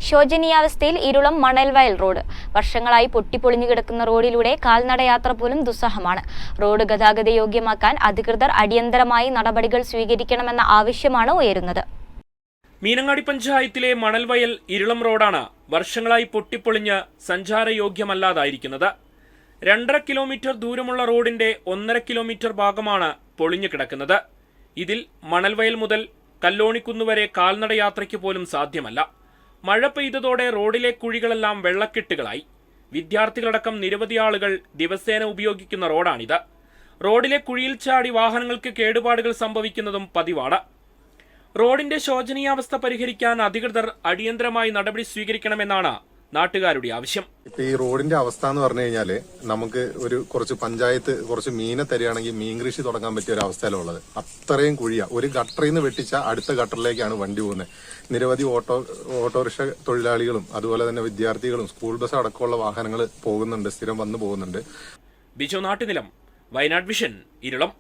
ശോചനീയാവസ്ഥയിൽ Irulam Manalvayal road. വർഷങ്ങളായി പൊട്ടിപ്പൊളിഞ്ഞു കിടക്കുന്ന റോഡിലൂടെ കാൽനടയാത്ര പോലും ദുസ്സഹമാണ്. റോഡ് ഗതാഗത യോഗ്യമാക്കാൻ അധികൃതർ അടിയന്തരമായി നടപടികൾ സ്വീകരിക്കണമെന്ന ആവശ്യമാണ് ഉയരുന്നത്. മീനങ്ങാടി പഞ്ചായത്തിലെ മണൽവയൽ ഇരുളം റോഡാണ് വർഷങ്ങളായി പൊട്ടിപ്പൊളിഞ്ഞ് സഞ്ചാരയോഗ്യമല്ലാതായിരിക്കുന്നത്. 2.5 കിലോമീറ്റർ ദൂരമുള്ള റോഡിന്റെ 1.5 കിലോമീറ്റർ ഭാഗമാണ് പൊളിഞ്ഞു കിടക്കുന്നത്. ഇതിൽ മണൽവയൽ മുതൽ കല്ലോണിക്കുന്ന് വരെ കാൽനടയാത്രയ്ക്ക് പോലും സാധ്യമല്ല. മഴ പെയ്തതോടെ റോഡിലെ കുഴികളെല്ലാം വെള്ളക്കെട്ടുകളായി. വിദ്യാർത്ഥികളടക്കം നിരവധി ആളുകൾ ദിവസേന ഉപയോഗിക്കുന്ന റോഡാണിത്. റോഡിലെ കുഴിയിൽ ചാടി വാഹനങ്ങൾക്ക് കേടുപാടുകൾ സംഭവിക്കുന്നതും പതിവാണ്. റോഡിന്റെ ശോചനീയാവസ്ഥ പരിഹരിക്കാൻ അധികൃതർ അടിയന്തരമായി നടപടി സ്വീകരിക്കണമെന്നാണ് നാട്ടുകാരുടെ ആവശ്യം. ഇപ്പൊ ഈ റോഡിന്റെ അവസ്ഥ എന്ന് പറഞ്ഞു കഴിഞ്ഞാല് നമുക്ക് കുറച്ച് പഞ്ചായത്ത് കുറച്ച് മീനെ തരികയാണെങ്കിൽ മീൻ കൃഷി തുടങ്ങാൻ പറ്റിയ ഒരു അവസ്ഥയിലുള്ളത്. അത്രയും കുഴിയ. ഒരു ഗട്ടറിൽ നിന്ന് വെട്ടിച്ച അടുത്ത ഗട്ടറിലേക്കാണ് വണ്ടി പോകുന്നത്. നിരവധി ഓട്ടോറിക്ഷ തൊഴിലാളികളും അതുപോലെ തന്നെ വിദ്യാർത്ഥികളും സ്കൂൾ ബസ് അടക്കമുള്ള വാഹനങ്ങൾ പോകുന്നുണ്ട്, സ്ഥിരം വന്നു പോകുന്നുണ്ട്. ബിജു നാട്ടുനിലം, വയനാട് വിഷൻ, ഇരുളം.